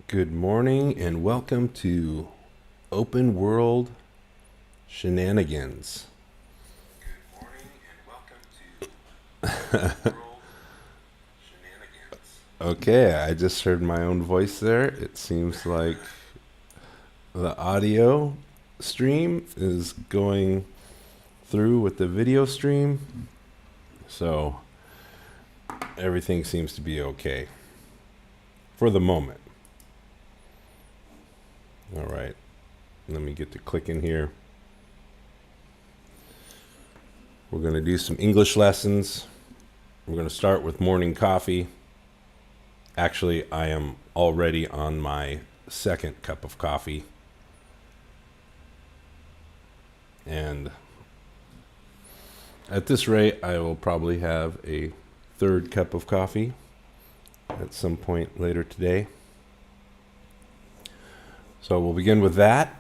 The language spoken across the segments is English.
Good morning and welcome to Open World Shenanigans. Good morning and welcome to Open World Shenanigans. Okay, I just heard my own voice there. It seems like the audio stream is going through with the video stream. So everything seems to be okay for the moment. All right, let me get to clicking here. We're going to do some English lessons. We're going to start with morning coffee. Actually, I am already on my second cup of coffee. And at this rate, I will probably have a third cup of coffee at some point later today. So we'll begin with that,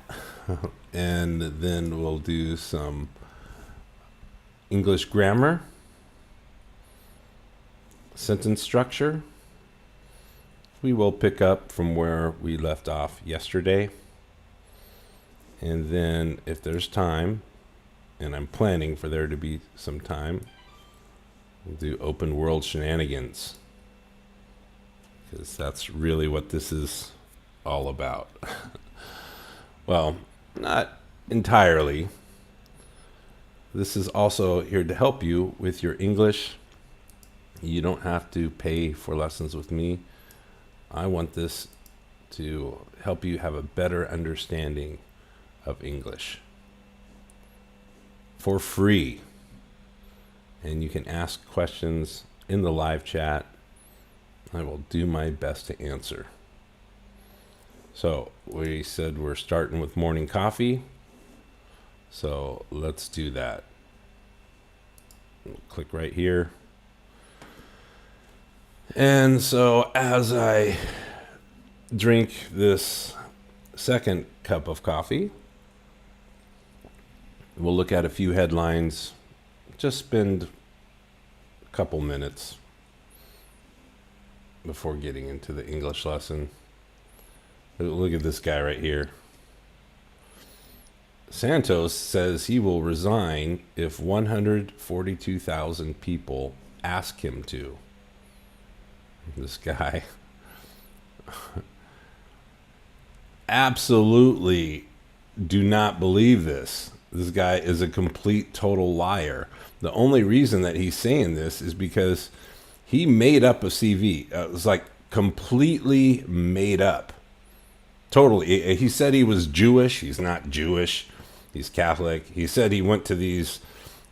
and then we'll do some English grammar, sentence structure. We will pick up from where we left off yesterday. And then if there's time, and I'm planning for there to be some time, we'll do open world shenanigans, because that's really what this is all about. Well, not entirely. This is also here to help you with your English. You don't have to pay for lessons with me. I want this to help you have a better understanding of English for free. And you can ask questions in the live chat. I will do my best to answer. So we said we're starting with morning coffee. So let's do that. We'll click right here. And so as I drink this second cup of coffee, we'll look at a few headlines. Just spend a couple minutes before getting into the English lesson. Look at this guy right here. Santos says he will resign if 142,000 people ask him to. This guy absolutely do not believe this. This guy is a complete total liar. The only reason that he's saying this is because he made up a CV. It was like completely made up. Totally. He said he was Jewish. He's not Jewish. He's Catholic. He said he went to these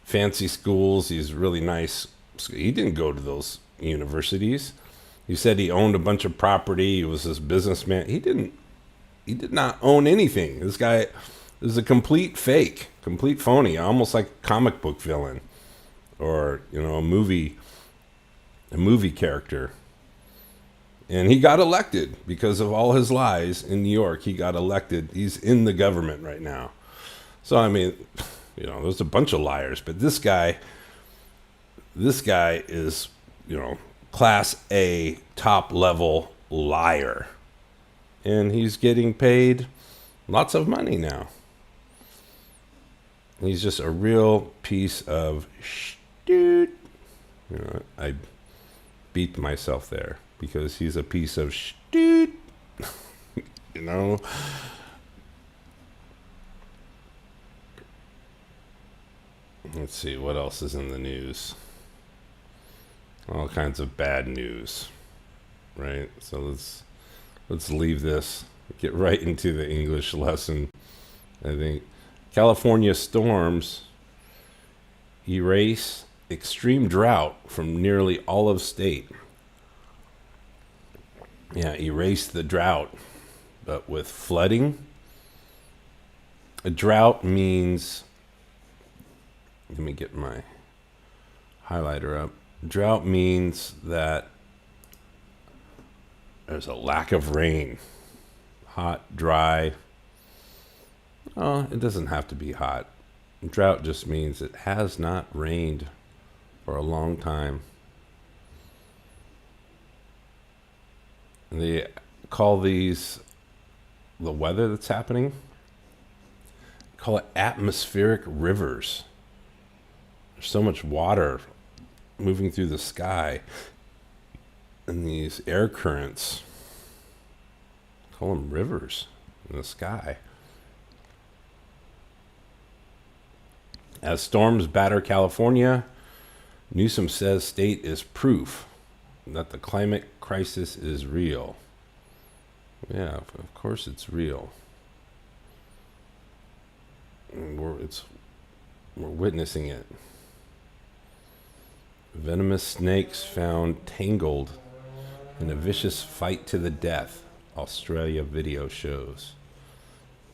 fancy schools, these really nice. He didn't go to those universities. He said he owned a bunch of property. He was this businessman. He did not own anything. This guy is a complete fake, complete phony, almost like a comic book villain or, a movie character. And he got elected because of all his lies in New York. He got elected. He's in the government right now. So, I mean, there's a bunch of liars. But this guy is, class A, top level liar. And he's getting paid lots of money now. He's just a real piece of shit. I beat myself there. Because he's a piece of shit, Let's see, what else is in the news? All kinds of bad news, right? So let's leave this, get right into the English lesson. I think California storms erase extreme drought from nearly all of state. Yeah, erase the drought, but with flooding. A drought means, let me get my highlighter up. Drought means that there's a lack of rain. Hot, dry. Oh, it doesn't have to be hot. Drought just means it has not rained for a long time. The call the weather that's happening, call it atmospheric rivers. There's so much water moving through the sky and these air currents. Call them rivers in the sky. As storms batter California, Newsom says state is proof that the climate crisis is real. Yeah, of course it's real. And we're witnessing it. Venomous snakes found tangled in a vicious fight to the death, Australia video shows.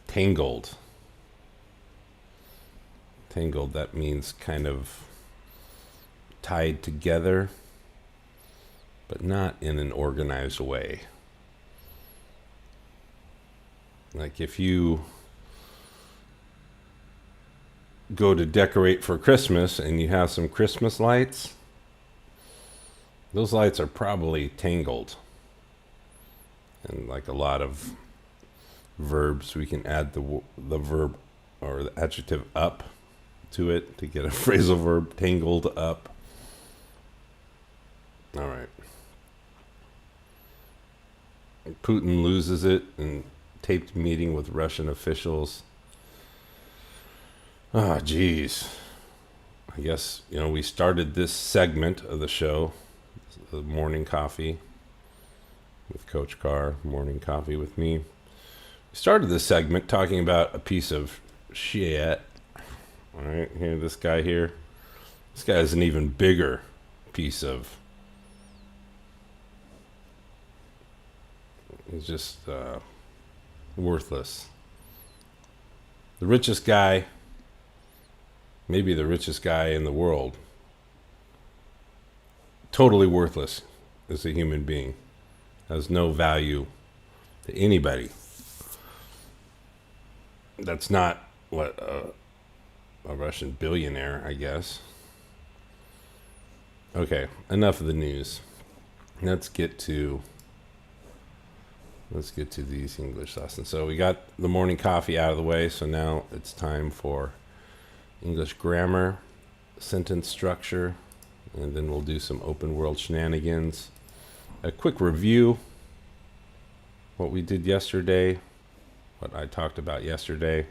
Tangled. Tangled, that means kind of tied together, but not in an organized way. Like if you go to decorate for Christmas and you have some Christmas lights, those lights are probably tangled. And like a lot of verbs, we can add the verb or the adjective up to it to get a phrasal verb, tangled up. All right. Putin loses it in taped meeting with Russian officials. Ah, geez. I guess, we started this segment of the show, the morning coffee with Coach Carr, morning coffee with me. We started this segment talking about a piece of shit. All right, here, this guy here. This guy is an even bigger piece of. He's just worthless. The richest guy, maybe the richest guy in the world, totally worthless as a human being. Has no value to anybody. That's not what a Russian billionaire, I guess. Okay, enough of the news. Let's get to these English lessons. So we got the morning coffee out of the way, so now it's time for English grammar, sentence structure, and then we'll do some open world shenanigans. A quick review, what we did yesterday, what I talked about yesterday.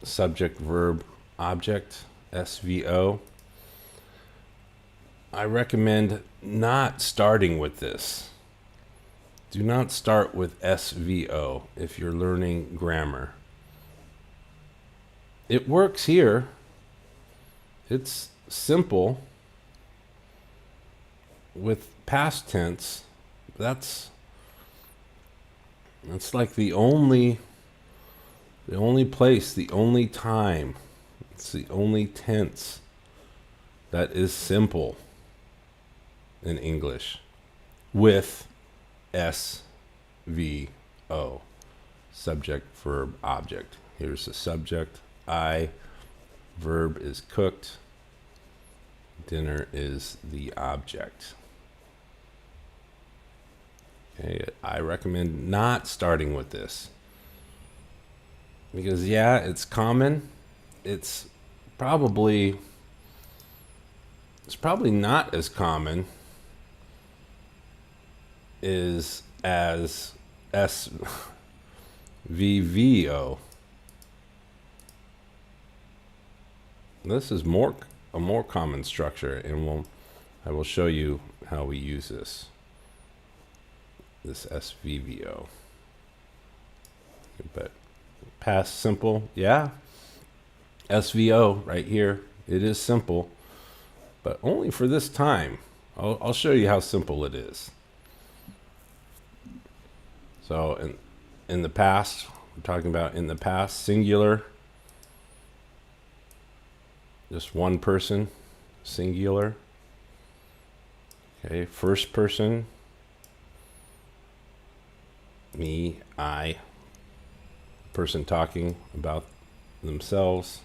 Subject, verb, object, SVO. I recommend not starting with this. Do not start with SVO if you're learning grammar. It works here. It's simple. With past tense, that's like the only place, the only time, it's the only tense that is simple in English with SVO, subject, verb, object. Here's the subject, I, verb is cooked, dinner is the object. Okay, I recommend not starting with this. Because, yeah, it's common. It's probably not as common as SVVO. This is a more common structure, and I will show you how we use this SVVO. But past simple, yeah. SVO right here. It is simple, but only for this time. I'll show you how simple it is. So in the past, we're talking about in the past, singular. Just one person, singular. Okay, first person. Me, I. Person talking about themselves.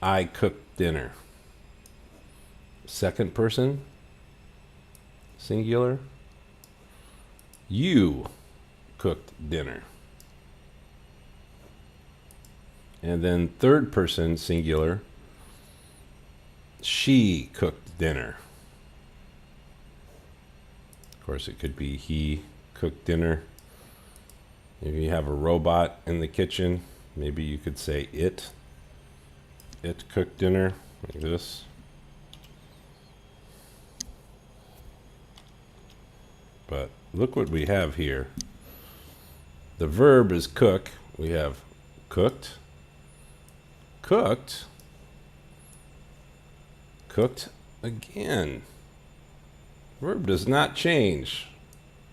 I cooked dinner. Second person, singular. You cooked dinner. And then third person singular, she cooked dinner. Of course, it could be he cooked dinner. If you have a robot in the kitchen, maybe you could say it cooked dinner, like this. But look what we have here. The verb is cook. We have cooked, cooked, cooked again. Verb does not change.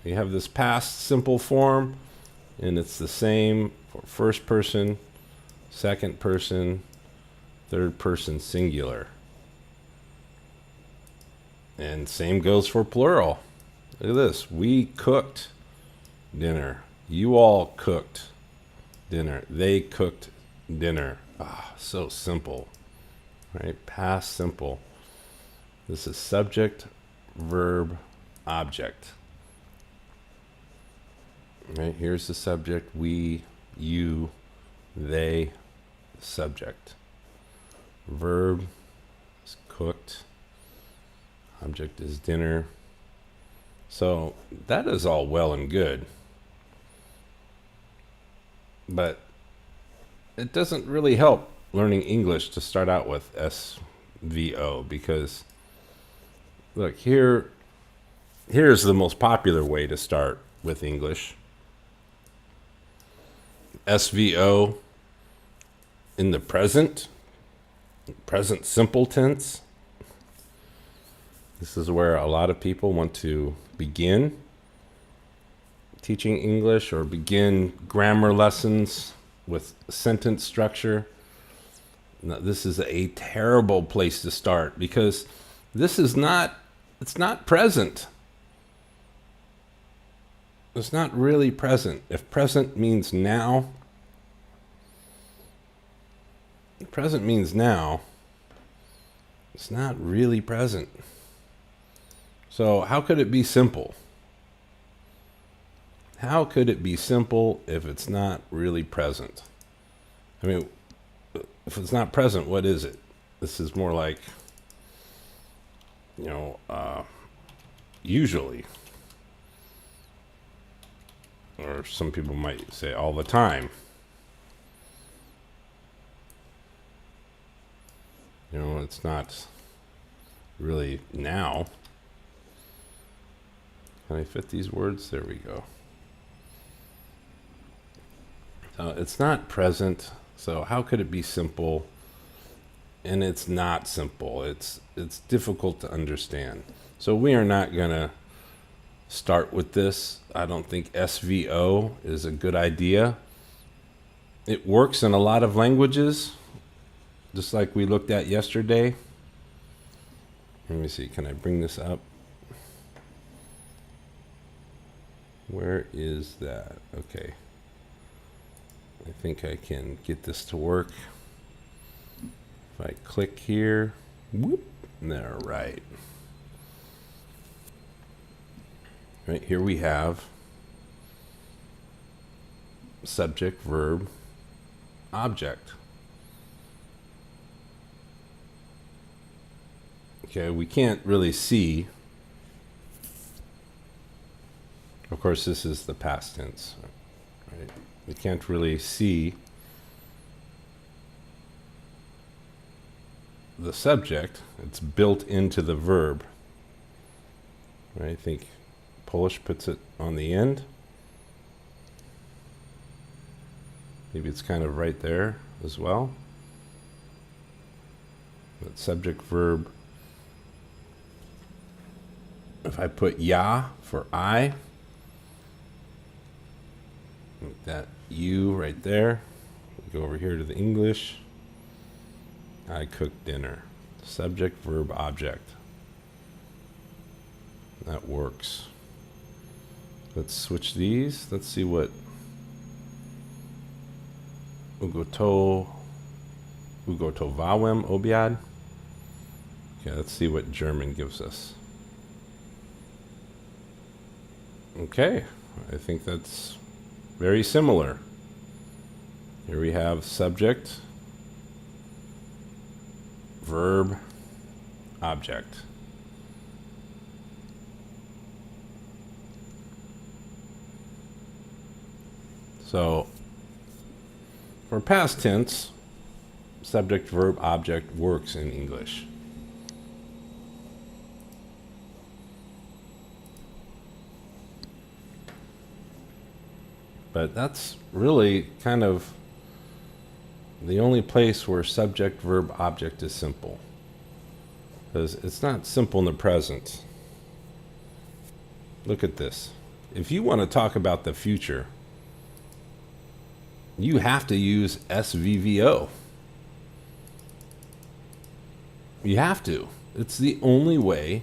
We have this past simple form, and it's the same for first person, second person, third person singular. And same goes for plural. Look at this. We cooked dinner. You all cooked dinner. They cooked dinner. Ah, so simple. Right? Past simple. This is subject, verb, object. Right? Here's the subject. We, you, they, subject. Verb is cooked. Object is dinner. So that is all well and good. But it doesn't really help learning English to start out with SVO, because look, here's the most popular way to start with English. SVO in the present simple tense. This is where a lot of people want to begin teaching English or begin grammar lessons with sentence structure. Now, this is a terrible place to start, because this is it's not present. It's not really present. If present means now, present means now, it's not really present. So how could it be simple? How could it be simple if it's not really present? I mean, if it's not present, what is it? This is more like, usually. Or some people might say all the time. It's not really now. Can I fit these words? There we go. It's not present, so how could it be simple? And it's not simple. It's difficult to understand. So we are not going to start with this. I don't think SVO is a good idea. It works in a lot of languages, just like we looked at yesterday. Let me see, can I bring this up? Where is that? Okay. I think I can get this to work. If I click here, whoop, there, right. Right here we have subject, verb, object. Okay, we can't really see. Of course, this is the past tense, right? We can't really see the subject. It's built into the verb. Right? I think Polish puts it on the end. Maybe it's kind of right there as well. But subject, verb. If I put ja for I, like that you right there. Go over here to the English. I cooked dinner. Subject, verb, object. That works. Let's switch these. Let's see what ugotowałem obiad. Okay, let's see what German gives us. Okay, I think that's very similar. Here we have subject, verb, object. So for past tense, subject, verb, object works in English. But that's really kind of the only place where subject, verb, object is simple. Because it's not simple in the present. Look at this. If you want to talk about the future, you have to use SVVO. You have to. It's the only way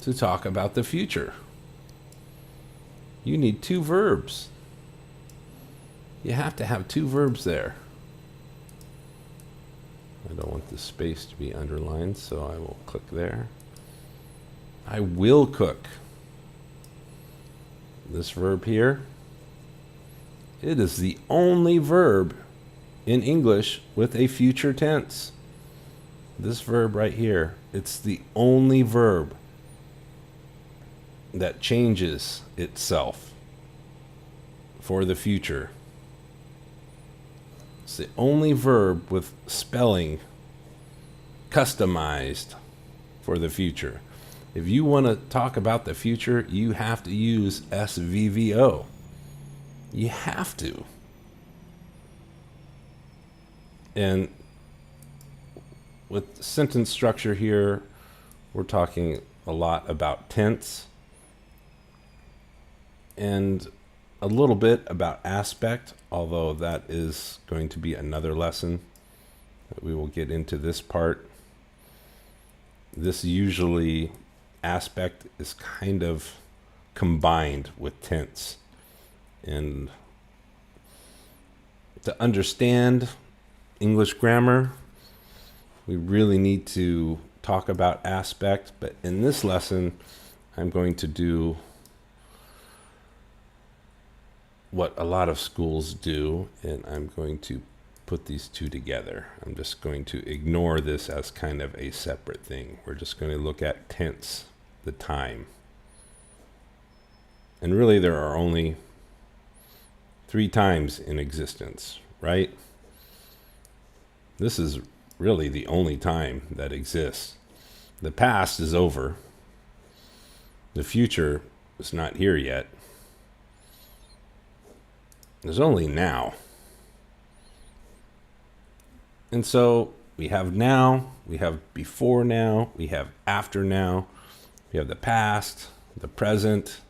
to talk about the future. You need two verbs. You have to have two verbs there. I don't want the space to be underlined, so I will click there. I will cook. This verb here, it is the only verb in English with a future tense. This verb right here, it's the only verb that changes itself for the future. It's the only verb with spelling customized for the future. If you want to talk about the future, you have to use SVVO. You have to. And with sentence structure here, we're talking a lot about tense and a little bit about aspect, although that is going to be another lesson that we will get into this part. This usually aspect is kind of combined with tense. And to understand English grammar, we really need to talk about aspect. But in this lesson, I'm going to do what a lot of schools do, and I'm going to put these two together. I'm just going to ignore this as kind of a separate thing. We're just going to look at tense, the time. And really there are only 3 times in existence, right? This is really the only time that exists. The past is over. The future is not here yet. There's only now. And so we have now, we have before now, we have after now, we have the past, the present,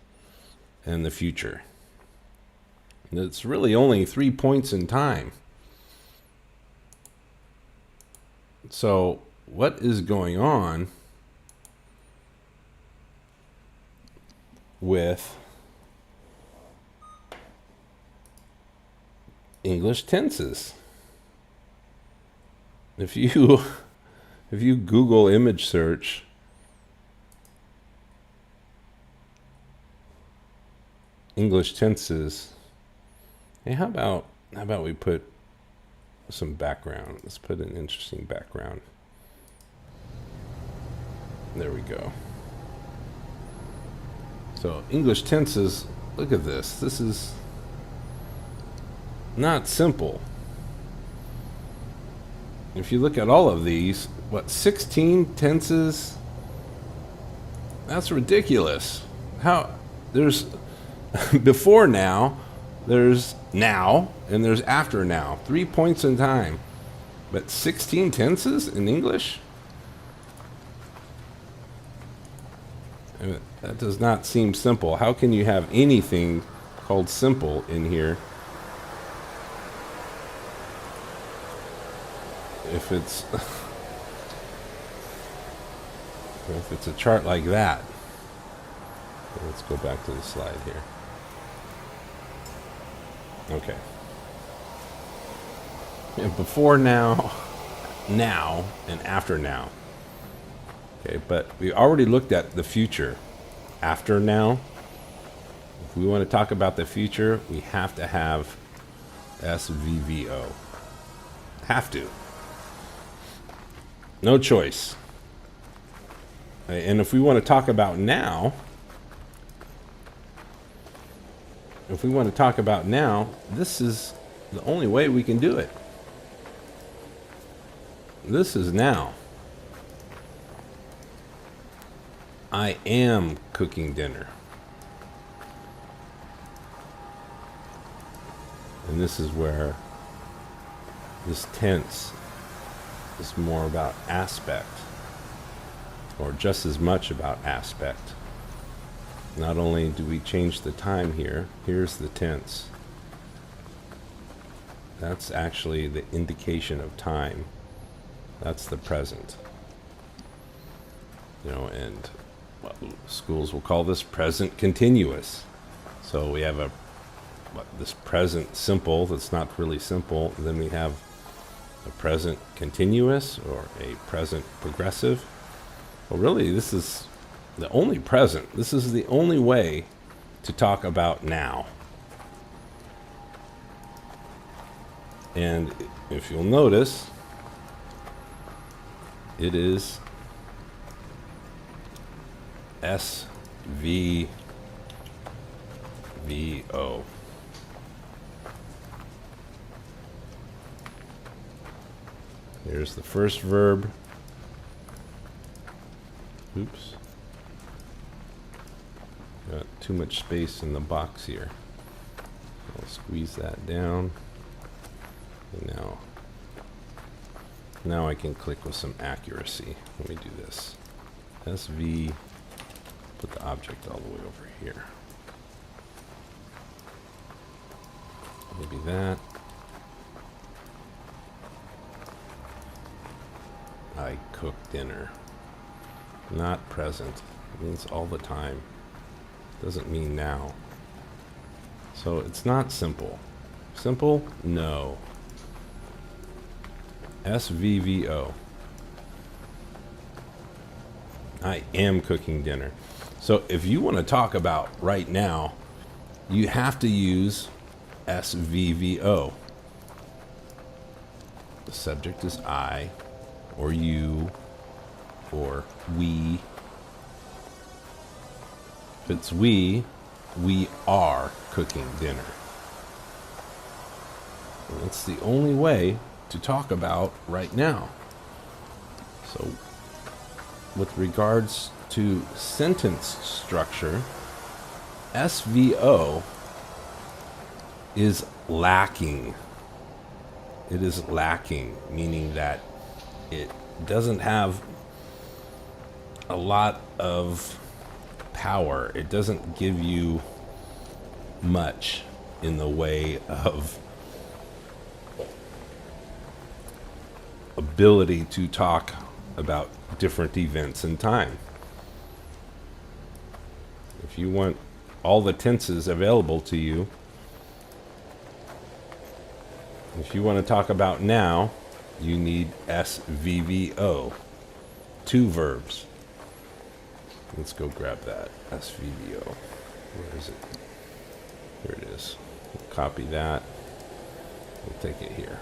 and the future. And it's really only 3 points in time. So what is going on with English tenses? If you Google image search English tenses, hey, how about we put some background? Let's put an interesting background. There we go. So English tenses, look at this. This is not simple. If you look at all of these, 16 tenses? That's ridiculous. How there's before now, there's now, and there's after now. 3 points in time. But 16 tenses in English? I mean, that does not seem simple. How can you have anything called simple in here if it's if it's a chart like that? Let's go back to the slide here. Okay. And before now, now, and after now. Okay, but we already looked at the future. After now. If we want to talk about the future, we have to have SVVO. Have to. No choice. And if we want to talk about now, this is the only way we can do it. This is now. I am cooking dinner. And this is where this tense is more about aspect, or just as much about aspect. Not only do we change the time here, here's the tense. That's actually the indication of time. That's the present. And schools will call this present continuous. So we have this present simple that's not really simple. And then we have a present continuous or a present progressive. Well, really, this is the only present. This is the only way to talk about now. And if you'll notice, it is SVVO. Here's the first verb. Oops. Got too much space in the box here. I'll squeeze that down. And now I can click with some accuracy. Let me do this. SV, put the object all the way over here. Maybe that. I cook dinner. Not present. It means all the time. Doesn't mean now. So it's not simple. Simple? No. SVVO. I am cooking dinner. So if you want to talk about right now, you have to use SVVO. The subject is I, or you, or we. If it's we are cooking dinner. And that's the only way to talk about right now. So with regards to sentence structure, SVO is lacking. It is lacking, meaning that it doesn't have a lot of power. It doesn't give you much in the way of ability to talk about different events in time. If you want all the tenses available to you, if you want to talk about now, you need SVVO. 2 verbs. Let's go grab that. SVVO. Where is it? Here it is. We'll copy that. We'll take it here.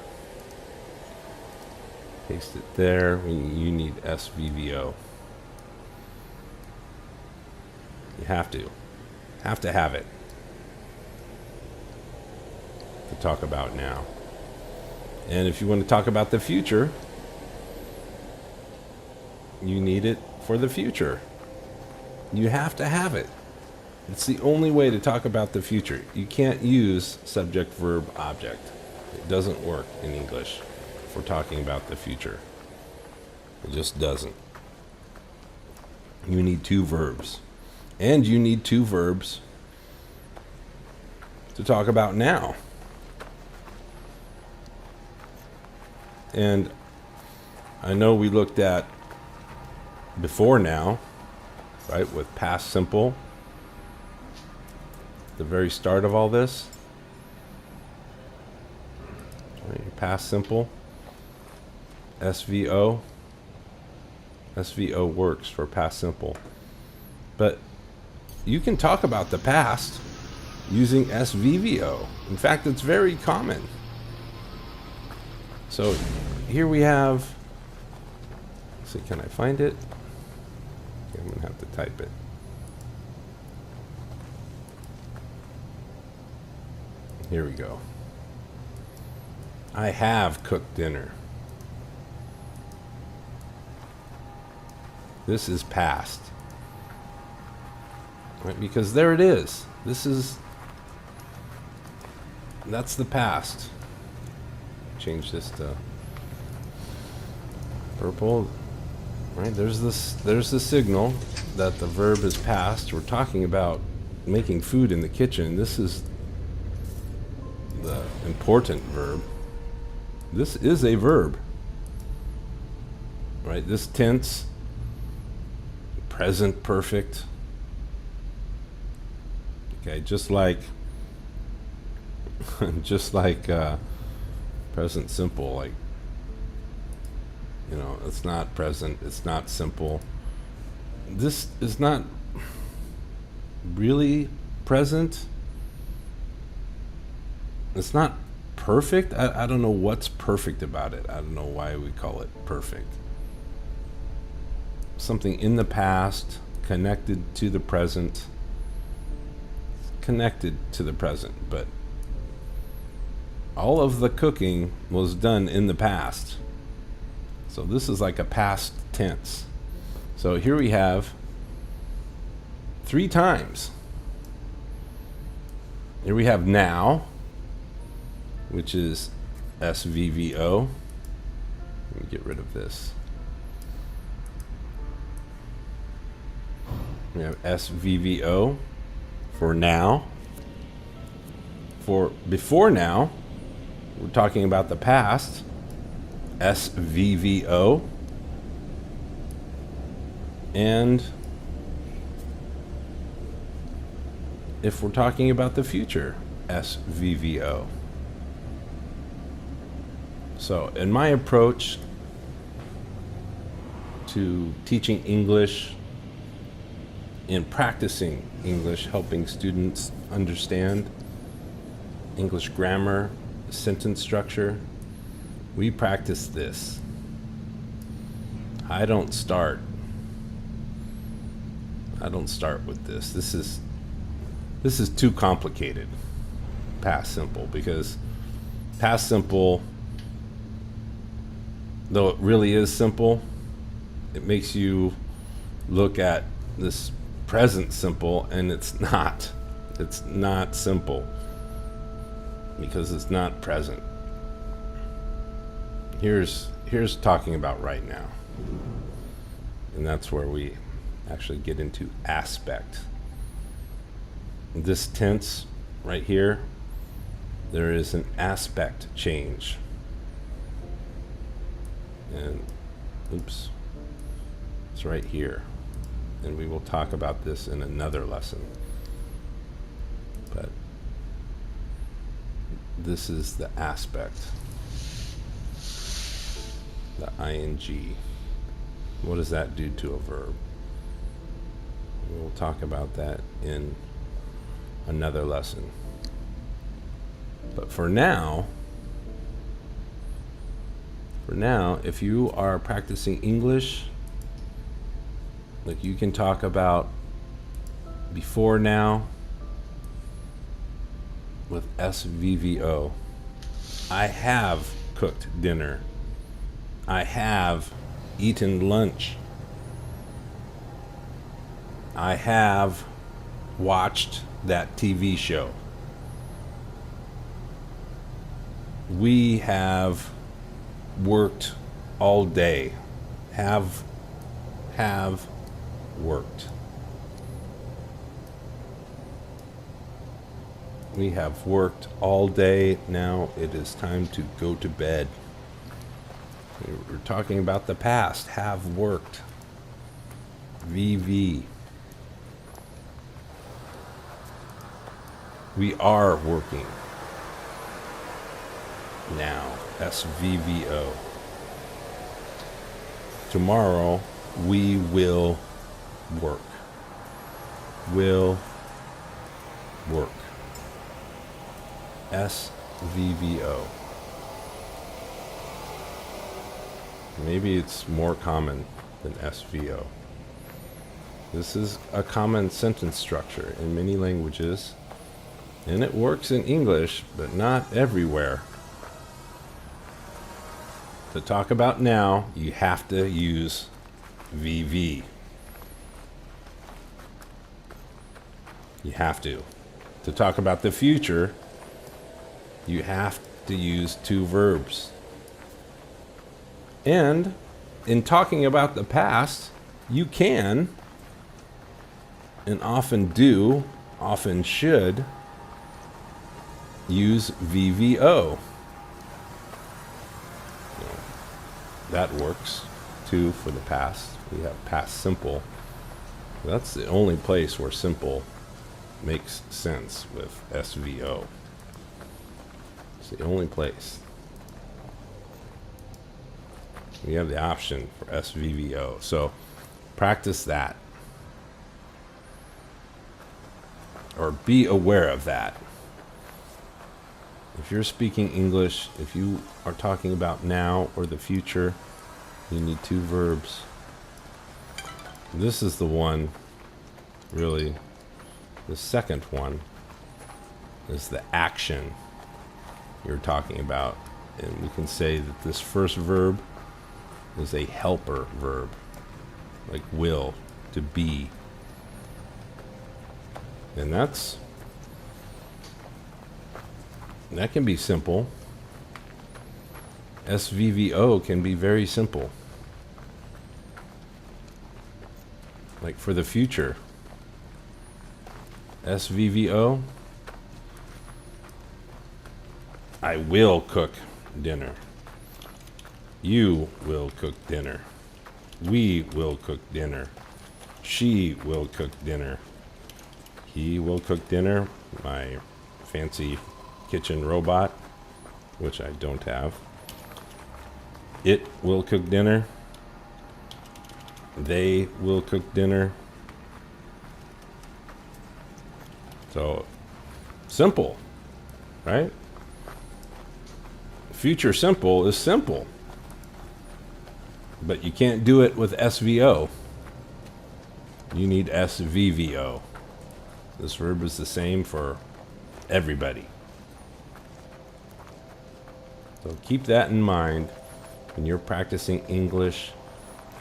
Paste it there. You need SVVO. You have to. Have to have it. To talk about now. And if you want to talk about the future, you need it for the future. You have to have it. It's the only way to talk about the future. You can't use subject, verb, object. It doesn't work in English if we're talking about the future. It just doesn't. You need 2 verbs. And you need 2 verbs to talk about now. And I know we looked at before now, right, with past simple, the very start of all this. Right, past simple, SVO. SVO works for past simple. But you can talk about the past. using SVVO. In fact, it's very common. So here we have, let's see, can I find it? Okay, I'm going to have to type it. Here we go. I have cooked dinner. This is past. Right? Because there it is. That's the past. Change this to purple. Right? There's the signal that the verb is past. We're talking about making food in the kitchen. This is the important verb. This is a verb. Right? This tense, present perfect. Okay, just like present simple, like, it's not present, it's not simple. This is not really present. It's not perfect. I don't know what's perfect about it. I don't know why we call it perfect. Something in the past, connected to the present. Connected to the present, but all of the cooking was done in the past. So this is like a past tense. So here we have 3 times. Here we have now, which is SVVO. Let me get rid of this. We have SVVO for now. For before now, we're talking about the past. SVVO. And if we're talking about the future, SVVO. So in my approach to teaching English and practicing English, helping students understand English grammar, sentence structure, we practice this. I don't start with this. This is too complicated, past simple, because past simple, though it really is simple, it makes you look at this present simple, and it's not simple because it's not present. Here's talking about right now, and that's where we actually get into aspect. This tense right here, there is an aspect change. And oops, it's right here. And we will talk about this in another lesson. But this is the aspect, the ing. What does that do to a verb? We'll talk about that in another lesson. But for now, if you are practicing English, like, you can talk about before now with SVVO. I have cooked dinner. I have eaten lunch. I have watched that TV show. We have worked all day. Have worked. We have worked all day. Now it is time to go to bed. We're talking about the past. Have worked. VV. We are working now. SVVO. Tomorrow we will work. Will work. SVVO. Maybe it's more common than SVO. This is a common sentence structure in many languages, and it works in English, but not everywhere. To talk about now, you have to use VV. You have to. To talk about the future, you have to use two verbs. And in talking about the past, you can, and often do, often should, use VVO. That works too for the past. We have past simple. That's the only place where simple makes sense with SVO. It's the only place. We have the option for SVVO. So practice that. Or be aware of that. If you're speaking English, if you are talking about now or the future, you need two verbs. This is the one, really, the second one is the action you're talking about. And we can say that this first verb is a helper verb, like will, to be. And that can be simple. SVVO can be very simple. Like for the future. SVVO, I will cook dinner. You will cook dinner. We will cook dinner. She will cook dinner. He will cook dinner. My fancy kitchen robot, which I don't have. It will cook dinner. They will cook dinner. So, simple, right? Future simple is simple. But you can't do it with SVO. You need SVVO. This verb is the same for everybody. So keep that in mind when you're practicing English.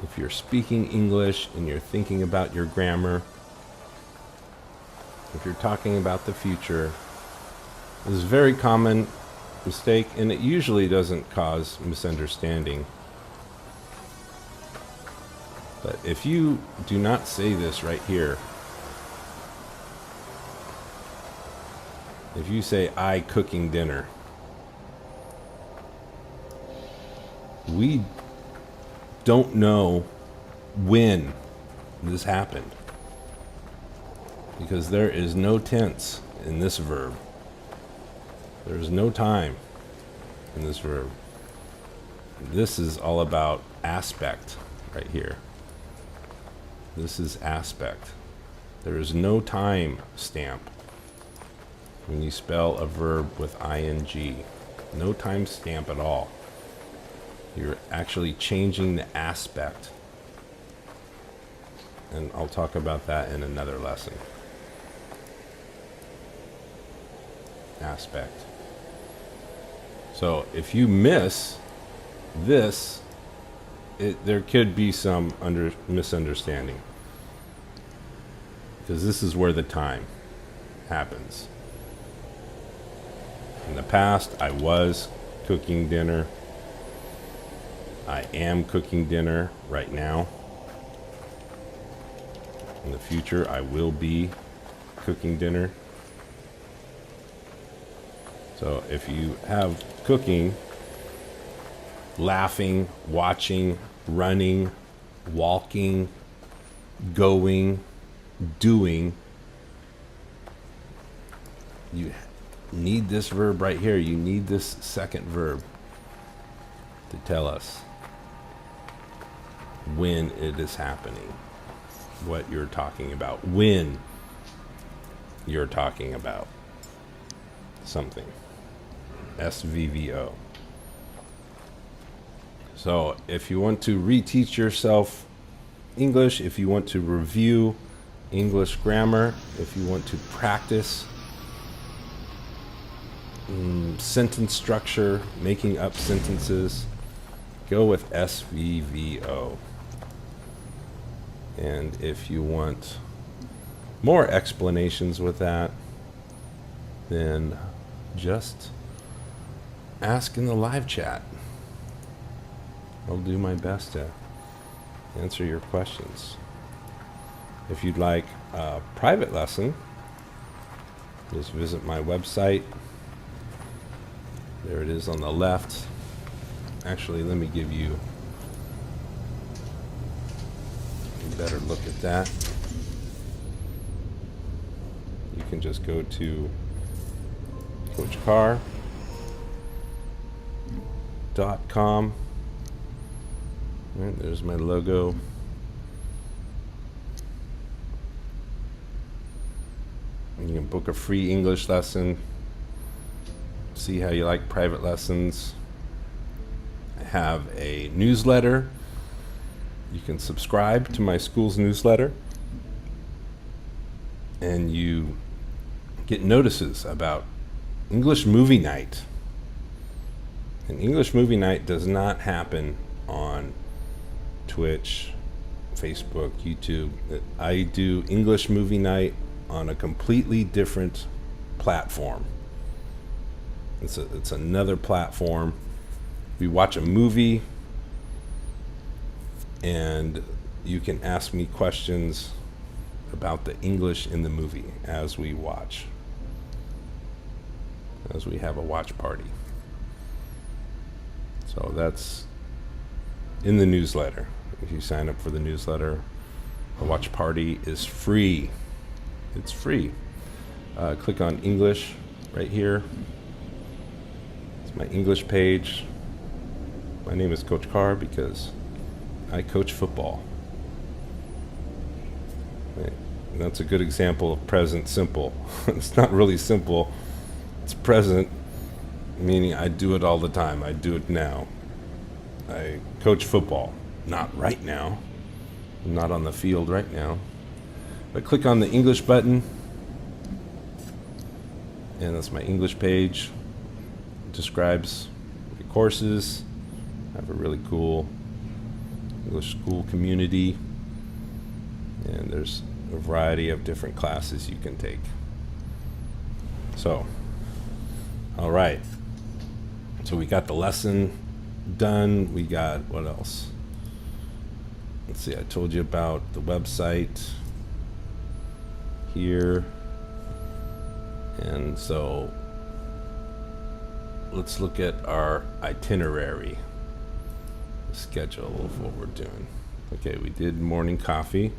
If you're speaking English and you're thinking about your grammar, if you're talking about the future, this is a very common mistake, and it usually doesn't cause misunderstanding. But if you do not say this right here, if you say, I cooking dinner, we don't know when this happened, because there is no tense in this verb. There is no time in this verb. This is all about aspect right here. This is aspect. There is no time stamp when you spell a verb with ing. No time stamp at all. You're actually changing the aspect. And I'll talk about that in another lesson. Aspect. So if you miss this, there could be some misunderstanding, because this is where the time happens. In the past, I was cooking dinner. I am cooking dinner right now. In the future, I will be cooking dinner. So if you have cooking, laughing, watching, running, walking, going, doing, you need this verb right here. You need this second verb to tell us when it is happening, what you're talking about, when you're talking about something. SVVO. So if you want to reteach yourself English, if you want to review English grammar, if you want to practice sentence structure, making up sentences, go with SVVO. And if you want more explanations with that, then just ask in the live chat. I'll do my best to answer your questions. If you'd like a private lesson, just visit my website. There it is on the left. Actually, let me give you a better look at that. You can just go to coachcar.com. Right, there's my logo. You can book a free English lesson. See how you like private lessons. I have a newsletter. You can subscribe to my school's newsletter, and you get notices about English movie night. And English movie night does not happen on Twitch, Facebook, YouTube. I do English movie night on a completely different platform. It's another platform. We watch a movie, and you can ask me questions about the English in the movie as we watch, as we have a watch party. So that's in the newsletter. If you sign up for the newsletter, a watch party is free. It's free. Click on English right here. It's my English page. My name is Coach Carr because I coach football. Right. And that's a good example of present simple. It's not really simple. It's present, meaning I do it all the time. I do it now. I coach football. Not right now. I'm not on the field right now. But click on the English button, and that's my English page. It describes the courses. I have a really cool English school community, and there's a variety of different classes you can take. So, all right. So we got the lesson done. We got, what else? Let's see, I told you about the website here. And so let's look at our itinerary schedule of what we're doing. Okay, we did morning coffee.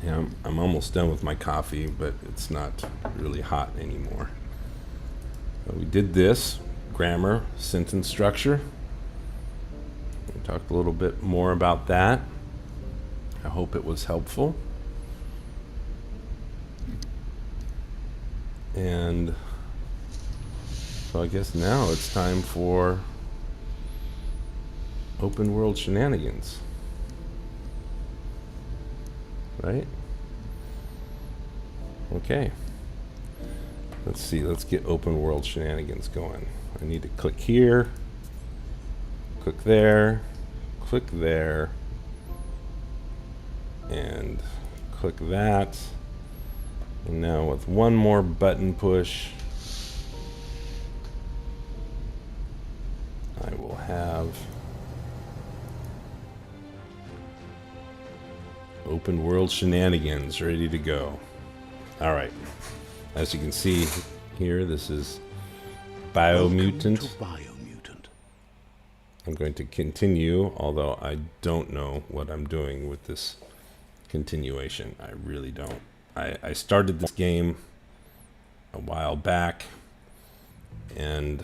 Yeah, I'm almost done with my coffee, but it's not really hot anymore. We did this, grammar, sentence structure. We talked a little bit more about that. I hope it was helpful. And so I guess now it's time for open world shenanigans. Right? Okay. Let's see, let's get open world shenanigans going. I need to click here, click there, and click that. And now with one more button push, I will have open world shenanigans ready to go. All right. As you can see here, this is Biomutant. I'm going to continue, although I don't know what I'm doing with this continuation. I really don't. I started this game a while back, and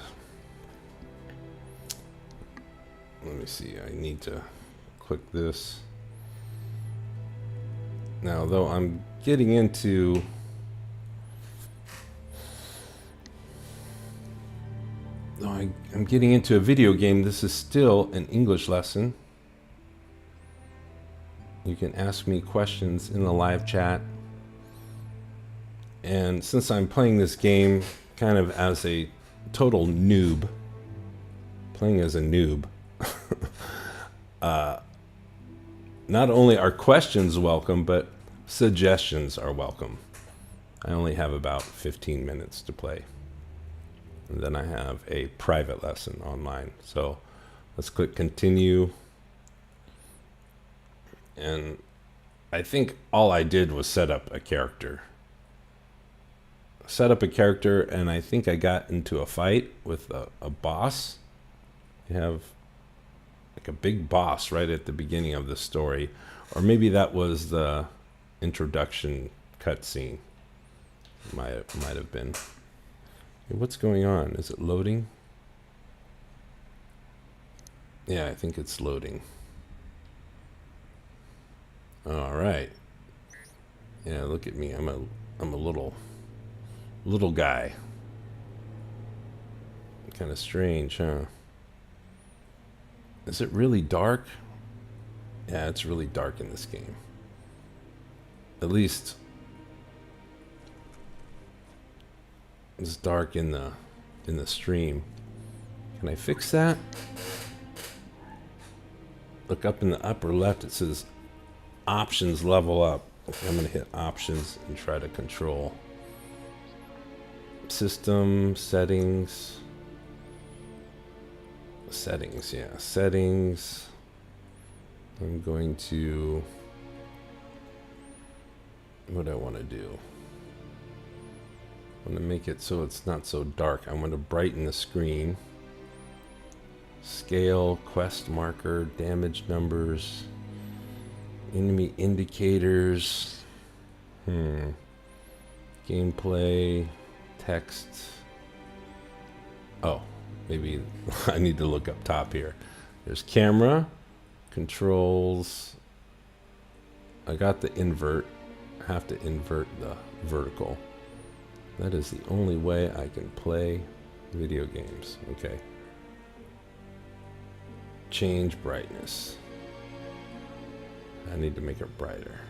let me see, I need to click this. Now, though I'm getting into Though I'm getting into a video game, this is still an English lesson. You can ask me questions in the live chat. And since I'm playing this game kind of as a total noob, playing as a noob, not only are questions welcome, but suggestions are welcome. I only have about 15 minutes to play. And then I have a private lesson online. So let's click continue. And I think all I did was set up a character. And I think I got into a fight with a boss. You have like a big boss right at the beginning of the story. Or maybe that was the introduction cutscene. Might have been. Hey, what's going on? Is it loading? Yeah, I think it's loading. All right. Yeah, look at me. I'm a little guy. Kind of strange, huh? Is it really dark? Yeah, it's really dark in this game. At least it's dark in the stream. Can I fix that? Look up in the upper left, it says options level up. Okay, I'm gonna hit options and try to control system settings. Settings. I'm going to, what do I want to do? I want to make it so it's not so dark. I want to brighten the screen. Scale, quest marker, damage numbers, enemy indicators, gameplay, text. Oh, maybe I need to look up top here. There's camera, controls. I got the invert. I have to invert the vertical. That is the only way I can play video games. Okay. Change brightness. I need to make it brighter.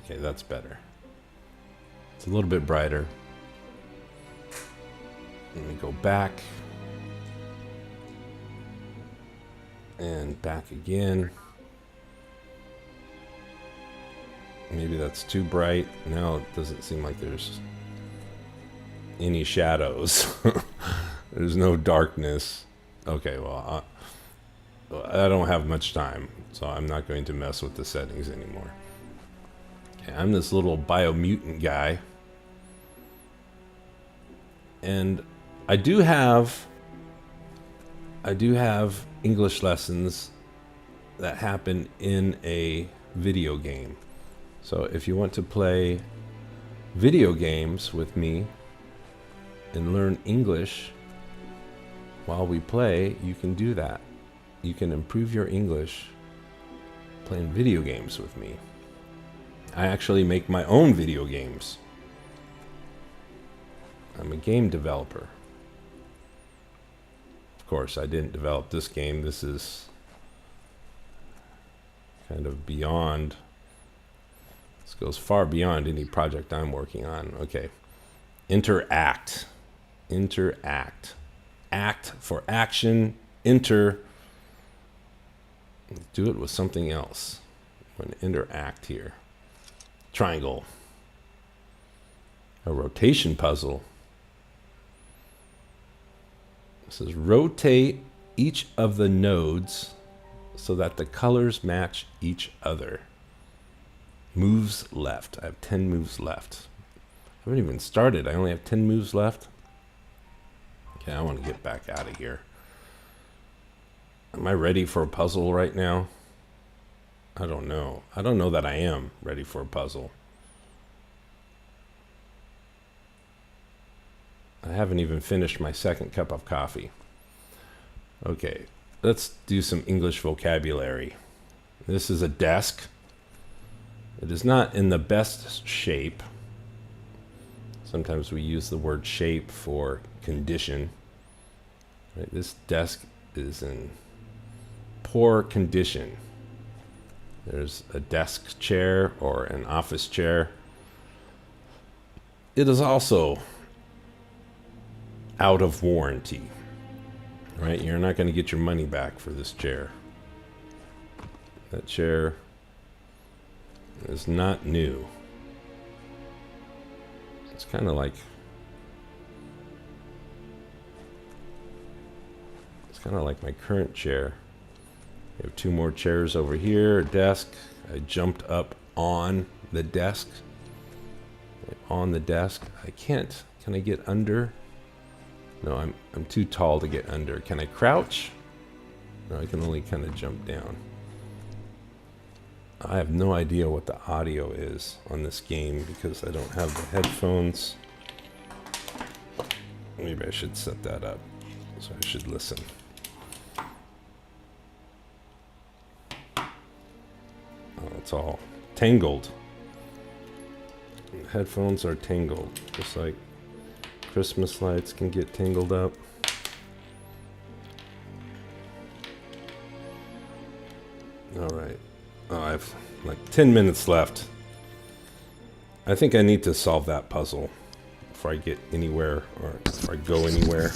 Okay, that's better. It's a little bit brighter. Let me go back. And back again. Maybe that's too bright. Now it doesn't seem like there's any shadows. There's no darkness. Okay, well, I don't have much time, so I'm not going to mess with the settings anymore. Okay, I'm this little biomutant guy. And I do have English lessons that happen in a video game. So if you want to play video games with me and learn English while we play, you can do that. You can improve your English playing video games with me. I actually make my own video games. I'm a game developer. Of course, I didn't develop this game. This is kind of beyond. This goes far beyond any project I'm working on. Okay. Interact. Interact. Act for action. Enter. Do it with something else. I'm going to interact here. Triangle. A rotation puzzle. It says rotate each of the nodes so that the colors match each other. Moves left. I have 10 moves left. I haven't even started. I only have 10 moves left. Okay, I want to get back out of here. Am I ready for a puzzle right now? I don't know. I don't know that I am ready for a puzzle. I haven't even finished my second cup of coffee. Okay, let's do some English vocabulary. This is a desk. It is not in the best shape. Sometimes we use the word shape for condition. Right? This desk is in poor condition. There's a desk chair or an office chair. It is also out of warranty, right? You're not going to get your money back for this chair. That chair is not new. It's kind of like my current chair. We have two more chairs over here, a desk. I jumped up on the desk. I can't. Can I get under? No, I'm too tall to get under. Can I crouch? No, I can only kind of jump down. I have no idea what the audio is on this game because I don't have the headphones. Maybe I should set that up. So I should listen. Oh, it's all tangled. The headphones are tangled, just like Christmas lights can get tangled up. All right. Oh, I have like 10 minutes left. I think I need to solve that puzzle before I get anywhere or before I go anywhere.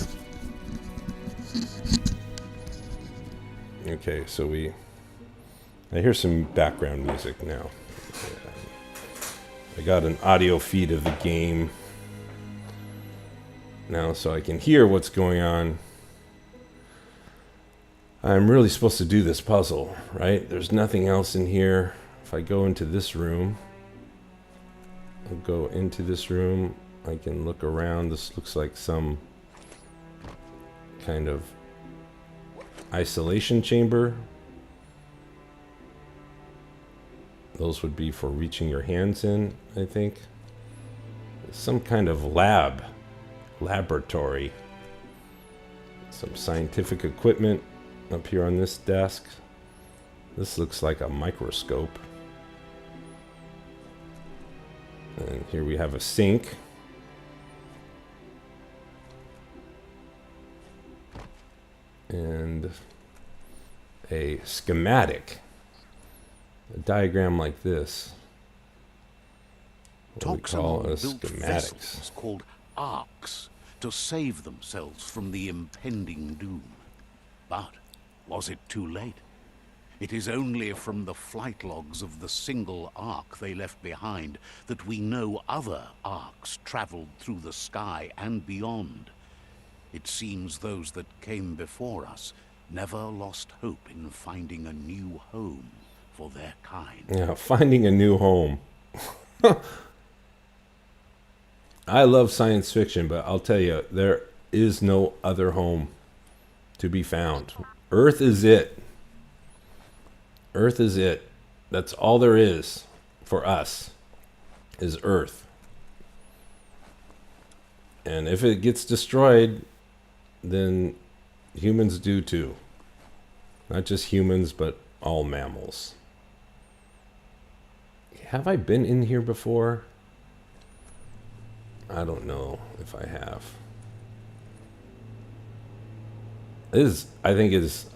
Okay, so I hear some background music now. I got an audio feed of the game now so I can hear what's going on. I'm really supposed to do this puzzle, right? There's nothing else in here. If I go into this room, I'll go into this room. I can look around. This looks like some kind of isolation chamber. Those would be for reaching your hands in, I think. Some kind of laboratory. Some scientific equipment up here on this desk. This looks like a microscope. And here we have a sink. And a schematic. A diagram like this. What we call a schematics. Called arcs to save themselves from the impending doom. But was it too late? It is only from the flight logs of the single ark they left behind that we know other arks traveled through the sky and beyond. It seems those that came before us never lost hope in finding a new home for their kind. Yeah, finding a new home. I love science fiction, but I'll tell you, there is no other home to be found. Earth is it. Earth is it. That's all there is for us, is Earth. And if it gets destroyed, then humans do too. Not just humans, but all mammals. Have I been in here before? I don't know if I have. I think it is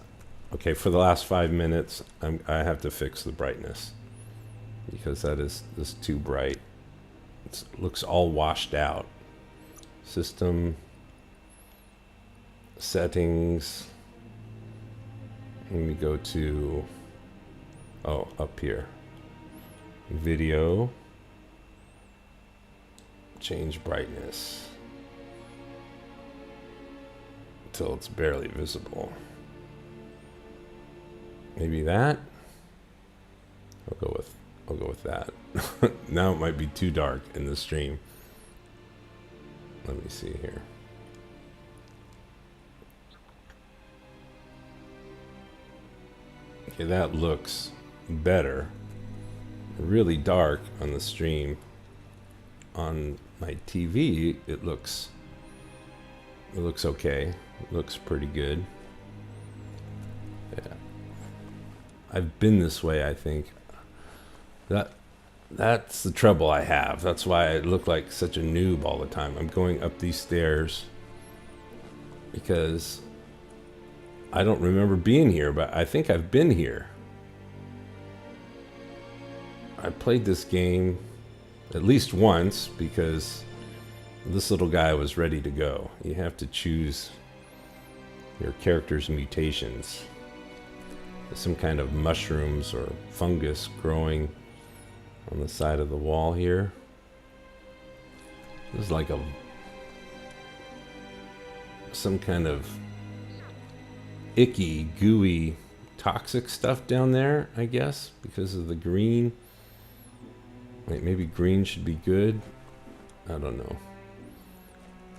okay. For the last 5 minutes, I have to fix the brightness because that is too bright. It looks all washed out. System settings. Let me go to up here. Video. Change brightness until it's barely visible. Maybe that. I'll go with that. Now it might be too dark in the stream. Let me see here. Okay, that looks better. Really dark on the stream. On my TV, it looks okay. It looks pretty good. Yeah. I've been this way, I think. That's the trouble I have. That's why I look like such a noob all the time. I'm going up these stairs because I don't remember being here, but I think I've been here. I played this game at least once because this little guy was ready to go. You have to choose your character's mutations. There's some kind of mushrooms or fungus growing on the side of the wall here. There's like some kind of icky, gooey, toxic stuff down there, I guess, because of the green. Wait, maybe green should be good? I don't know.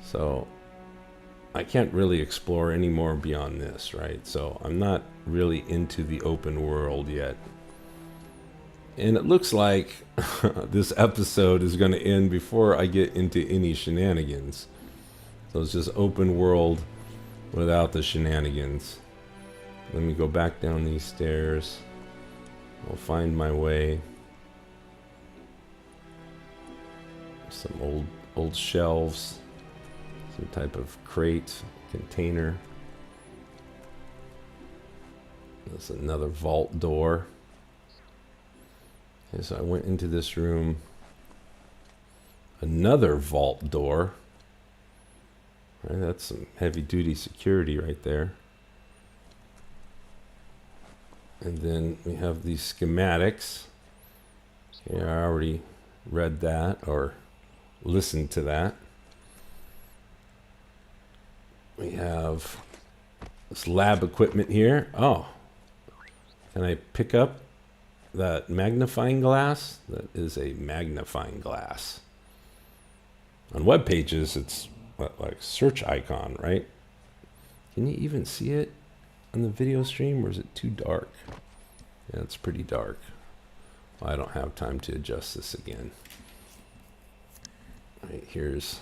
So I can't really explore any more beyond this, right? So I'm not really into the open world yet. And it looks like this episode is going to end before I get into any shenanigans. So it's just open world without the shenanigans. Let me go back down these stairs. I'll find my way. Some old shelves. Some type of crate, container. There's another vault door. Okay, so I went into this room. Another vault door. Right, that's some heavy-duty security right there. And then we have these schematics. Okay, I already read that or listened to that. We have this lab equipment here. Oh, can I pick up that magnifying glass? That is a magnifying glass. On web pages, it's like search icon, right? Can you even see it on the video stream, or is it too dark? Yeah, it's pretty dark. Well, I don't have time to adjust this again. Right, here's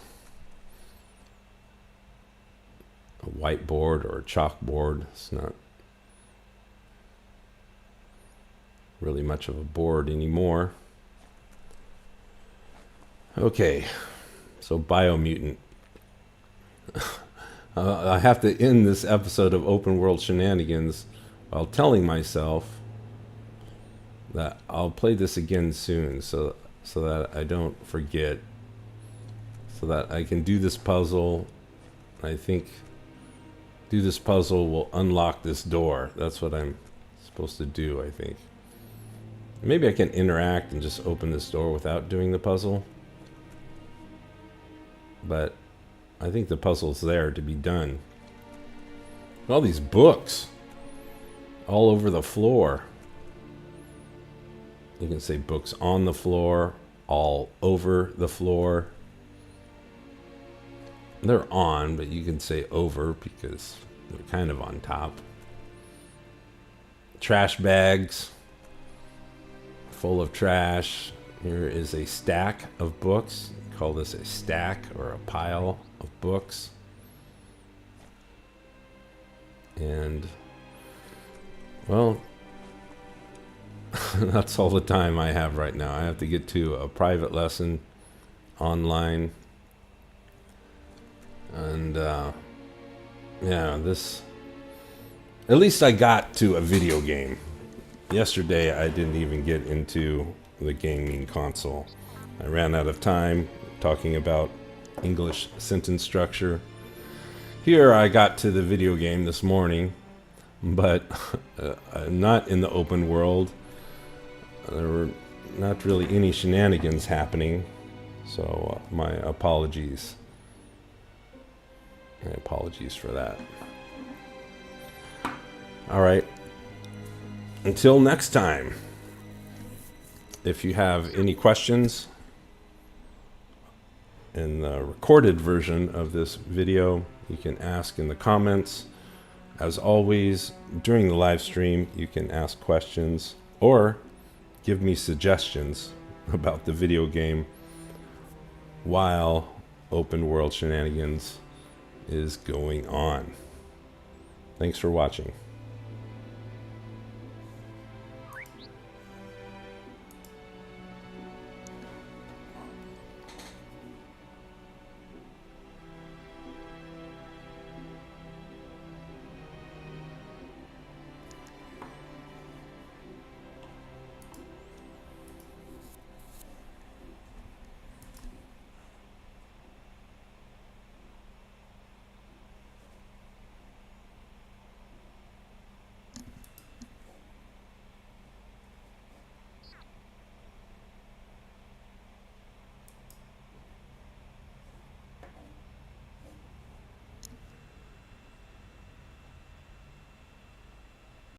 a whiteboard or a chalkboard. It's not really much of a board anymore. Okay, so Biomutant. I have to end this episode of Open World Shenanigans while telling myself that I'll play this again soon, so that I don't forget, so that I can do this puzzle. I think do this puzzle will unlock this door. That's what I'm supposed to do, I think. Maybe I can interact and just open this door without doing the puzzle. But I think the puzzle's there to be done. All these books all over the floor. You can say books on the floor, all over the floor. They're on, but you can say over because they're kind of on top. Trash bags full of trash. Here is a stack of books. Call this a stack or a pile of books. And, well, that's all the time I have right now. I have to get to a private lesson online. And, yeah, this... At least I got to a video game. Yesterday, I didn't even get into the gaming console. I ran out of time talking about English sentence structure. Here, I got to the video game this morning, but not in the open world. There were not really any shenanigans happening, so my apologies. My apologies for that. All right. Until next time, if you have any questions in the recorded version of this video, you can ask in the comments. As always, during the live stream, you can ask questions or give me suggestions about the video game while Open World Shenanigans is going on. Thanks for watching.